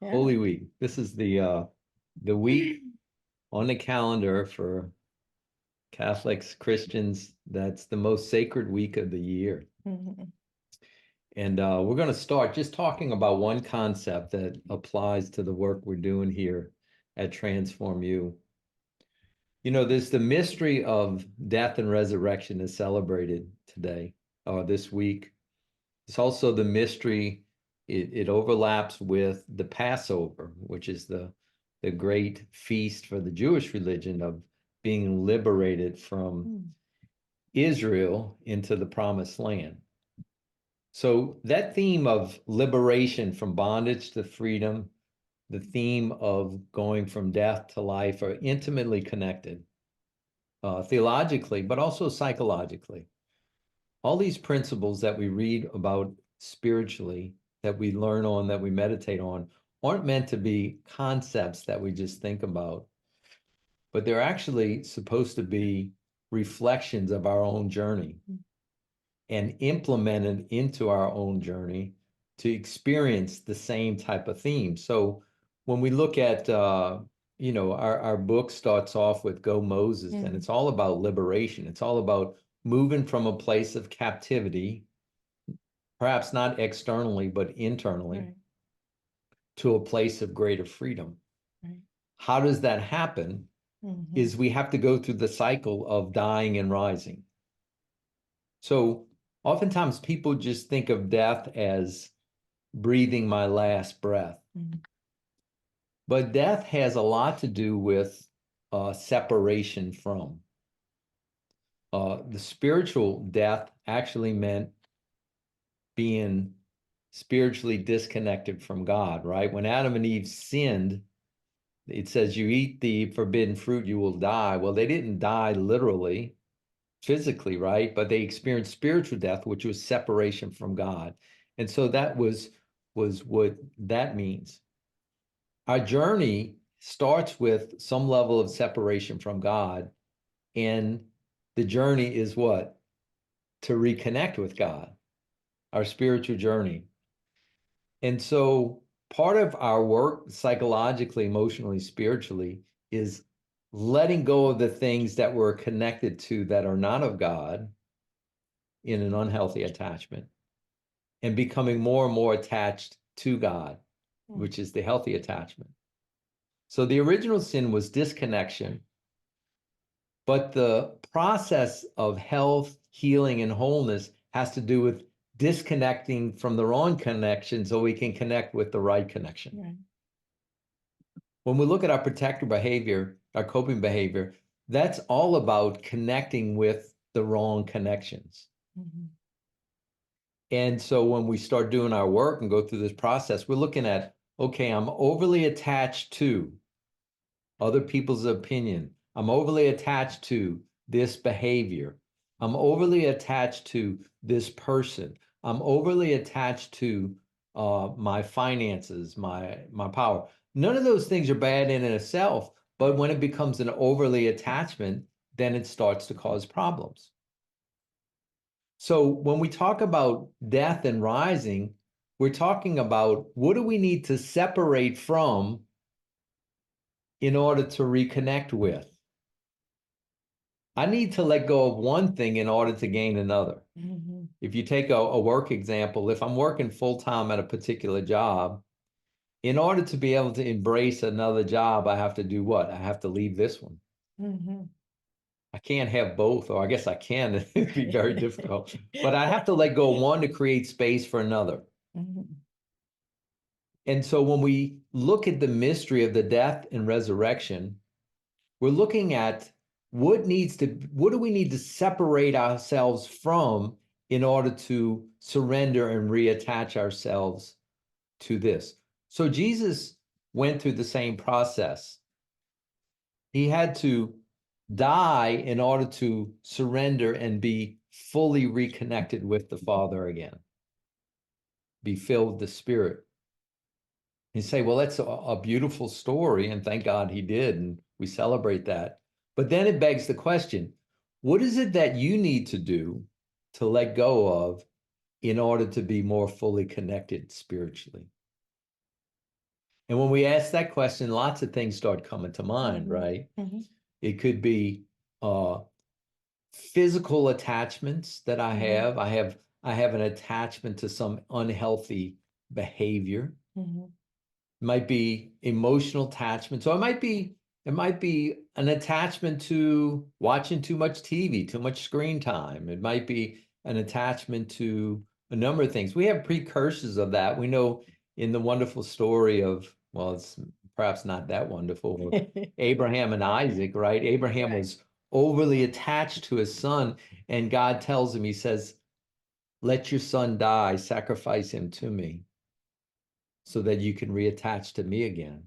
Yeah. Holy Week. This is the week on the calendar for Catholics, Christians. That's the most sacred week of the year. Mhm. And we're going to start just talking about one concept that applies to the work we're doing here at Transform You. You know, there's the mystery of death and resurrection is celebrated today, this week. It's also the mystery, it overlaps with the Passover, which is the great feast for the Jewish religion of being liberated from Mm. Israel into the promised land. So that theme of liberation from bondage to freedom, the theme of going from death to life are intimately connected, theologically, but also psychologically. All these principles that we read about spiritually, that we learn on, that we meditate on, aren't meant to be concepts that we just think about, but they're actually supposed to be reflections of our own journey and implemented into our own journey to experience the same type of theme. So when we look at, our book starts off with Go Moses, and it's all about liberation. It's all about moving from a place of captivity, perhaps not externally, but internally, Right. to a place of greater freedom. Right. How does that happen? Mhm. Is we have to go through the cycle of dying and rising. So oftentimes people just think of death as breathing my last breath. Mhm. But death has a lot to do with separation from. The spiritual death actually meant being spiritually disconnected from God, right? When Adam and Eve sinned, it says, you eat the forbidden fruit, you will die. Well, they didn't die literally, physically, right? But they experienced spiritual death, which was separation from God. And so that was what that means. Our journey starts with some level of separation from God, and the journey is what? To reconnect with God, our spiritual journey. And so part of our work psychologically, emotionally, spiritually is letting go of the things that we're connected to that are not of God in an unhealthy attachment and becoming more and more attached to God, which is the healthy attachment. So the original sin was disconnection, but the process of health, healing, and wholeness has to do with disconnecting from the wrong connection so we can connect with the right connection. Right. When we look at our protective behavior, our coping behavior, that's all about connecting with the wrong connections. Mhm. And so when we start doing our work and go through this process, we're looking at, okay, I'm overly attached to other people's opinion. I'm overly attached to this behavior. I'm overly attached to this person. I'm overly attached to my finances, my power. None of those things are bad in itself, but when it becomes an overly attachment, then it starts to cause problems. So when we talk about death and rising, we're talking about what do we need to separate from in order to reconnect with. I need to let go of one thing in order to gain another. Mhm. If you take a work example, if I'm working full time at a particular job, in order to be able to embrace another job, I have to do what? I have to leave this one. Mhm. I can't have both, or I guess I can. It'd be very difficult. But I have to let go of one to create space for another. Mhm. And so when we look at the mystery of the death and resurrection, we're looking at what do we need to separate ourselves from in order to surrender and reattach ourselves to this. So Jesus went through the same process. He had to die in order to surrender and be fully reconnected with the Father again, be filled with the Spirit. You say, well, that's a beautiful story, and thank God he did, and we celebrate that. But then it begs the question, what is it that you need to do to let go of in order to be more fully connected spiritually? And when we ask that question, lots of things start coming to mind, right? It could be physical attachments that I have. I have an attachment to some unhealthy behavior. It might be emotional attachment. So it might be an attachment to watching too much TV, too much screen time. It might be an attachment to a number of things. We have precursors of that. We know in the wonderful story of, well, it's perhaps not that wonderful, of Abraham and Isaac, right? Abraham was overly attached to his son, and God tells him, he says, let your son die, sacrifice him to me so that you can reattach to me again.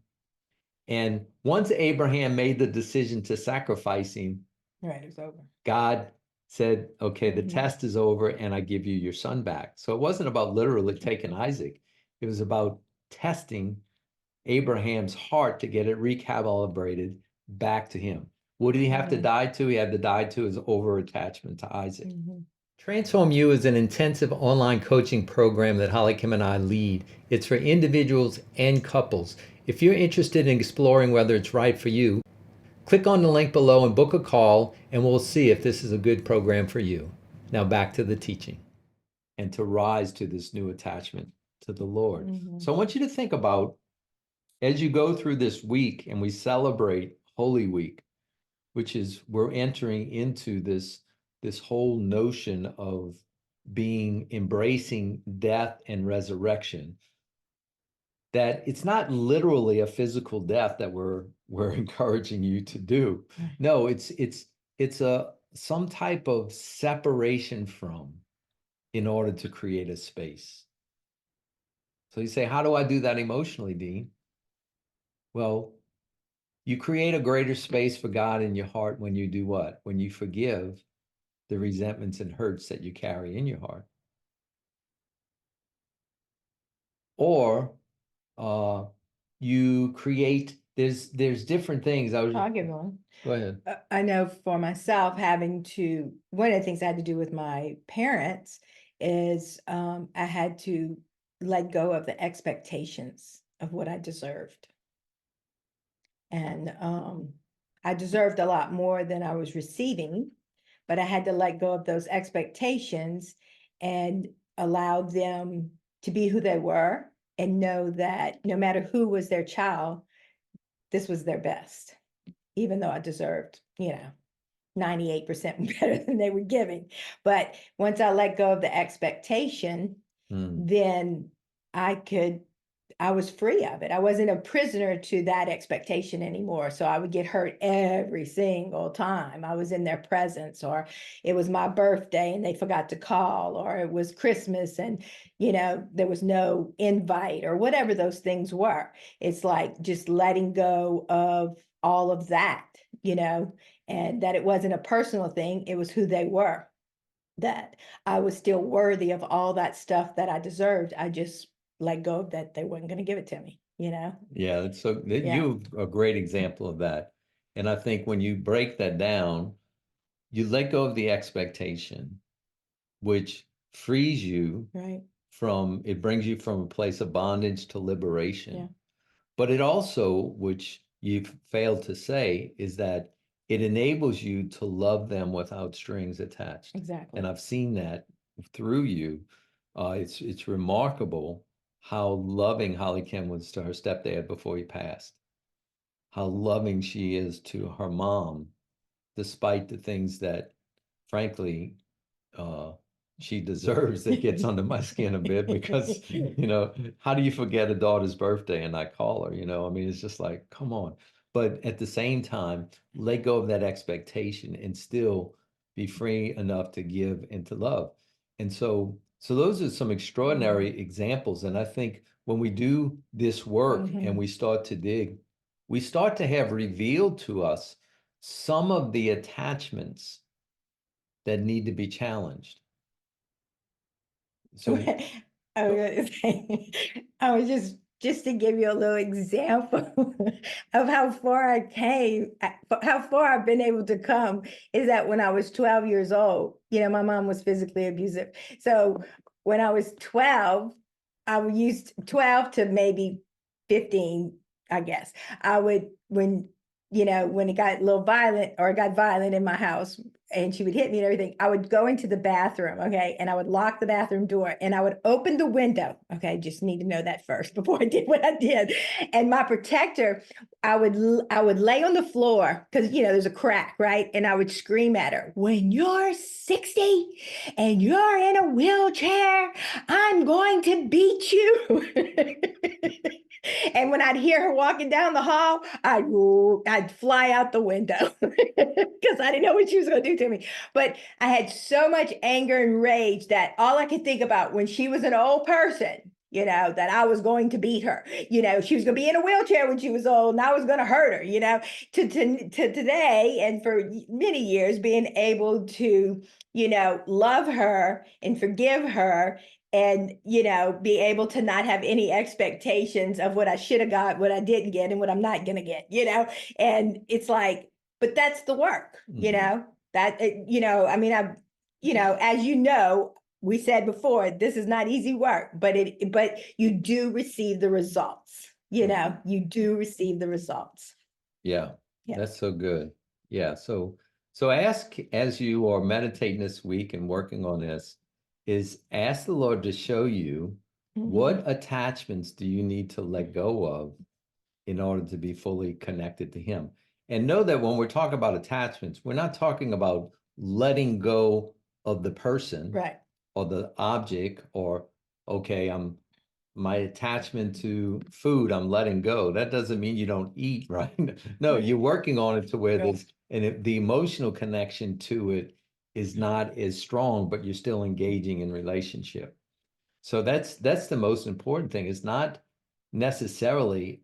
And once Abraham made the decision to sacrifice him, Right, it's over. God said, okay, the test is over and I give you your son back. So it wasn't about literally taking Isaac. It was about testing Abraham's heart to get it recalibrated back to him. What did he have to die to? He had to die to his over attachment to Isaac. Transform You is an intensive online coaching program that HollyKem and I lead. It's for individuals and couples. If you're interested in exploring whether it's right for you, click on the link below and book a call, and we'll see if this is a good program for you. Now back to the teaching and to rise to this new attachment to the Lord. So I want you to think about, as you go through this week and we celebrate Holy Week, which is we're entering into this whole notion of embracing death and resurrection, that it's not literally a physical death that we're encouraging you to do. No, it's a some type of separation from, in order to create a space. So you say, how do I do that emotionally, Dean? Well, you create a greater space for God in your heart when you do what? When you forgive the resentments and hurts that you carry in your heart. Or you create, there's different things. I'll give one. Go ahead. I know for myself, one of the things I had to do with my parents is I had to let go of the expectations of what I deserved. And I deserved a lot more than I was receiving, but I had to let go of those expectations and allow them to be who they were and know that no matter who was their child, this was their best, even though I deserved, 98% better than they were giving. But once I let go of the expectation, then I was free of it. I wasn't a prisoner to that expectation anymore. So I would get hurt every single time I was in their presence, or it was my birthday and they forgot to call, or it was Christmas and, there was no invite, or whatever those things were. It's like just letting go of all of that, and that it wasn't a personal thing. It was who they were, that I was still worthy of all that stuff that I deserved. I just let go of that they weren't going to give it to me, Yeah, you a great example of that. And I think when you break that down, you let go of the expectation, which frees you Right. it brings you from a place of bondage to liberation. Yeah. But it also, which you've failed to say, is that it enables you to love them without strings attached. Exactly. And I've seen that through you. It's remarkable how loving HollyKem was to her stepdad before he passed. How loving she is to her mom, despite the things that, frankly, uh, she deserves, that gets under my skin a bit, because, how do you forget a daughter's birthday and not call her? I mean, it's just like, come on. But at the same time, let go of that expectation and still be free enough to give and to love. And so those are some extraordinary examples. And I think when we do this work and we start to dig, we start to have revealed to us some of the attachments that need to be challenged. So I was gonna say, I was just to give you a little example of how far I came, how far I've been able to come, is that when I was 12 years old, my mom was physically abusive. So when I was 12, I used 12 to maybe 15, I guess, I would, when it got a little violent, or it got violent in my house and she would hit me and everything, I would go into the bathroom, okay, and I would lock the bathroom door and I would open the window, okay, just need to know that first before I did what I did. And my protector, I would lay on the floor, because there's a crack, right? And I would scream at her, when you're 60 and you're in a wheelchair, I'm going to beat you. And when I'd hear her walking down the hall, I'd fly out the window because I didn't know what she was going to do to me. But I had so much anger and rage that all I could think about when she was an old person, that I was going to beat her. She was going to be in a wheelchair when she was old, and I was going to hurt her. To today, and for many years, being able to love her and forgive her, and be able to not have any expectations of what I should have got, what I didn't get, and what I'm not going to get. And it's like, but that's the work. That I mean, as we said before, this is not easy work, but you do receive the results. You do receive the results. Yeah, Yeah. that's so good. Yeah, so ask, as you are meditating this week and working on this, is ask the Lord to show you what attachments do you need to let go of in order to be fully connected to Him. And know that when we're talking about attachments, we're not talking about letting go of the person, right, or the object, or, okay, my attachment to food, I'm letting go. That doesn't mean you don't eat, right? No, right. You're working on it to where Right. the emotional connection to it is not as strong, but you're still engaging in relationship. So that's the most important thing. It's not necessarily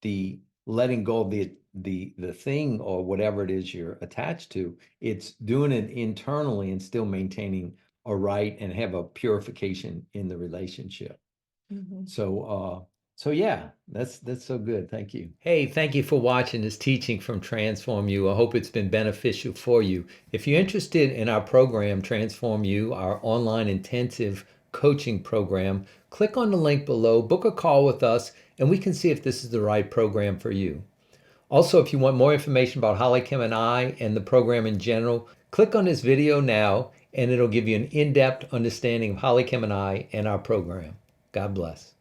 the letting go of the thing or whatever it is you're attached to. It's doing it internally and still maintaining a right and have a purification in the relationship. So yeah, that's so good. Thank you. Hey, thank you for watching this teaching from Transform You. I hope it's been beneficial for you. If you're interested in our program, Transform You, our online intensive coaching program, click on the link below, book a call with us, and we can see if this is the right program for you. Also, if you want more information about HollyKem and I and the program in general, click on this video now, and it'll give you an in-depth understanding of HollyKem and I and our program. God bless.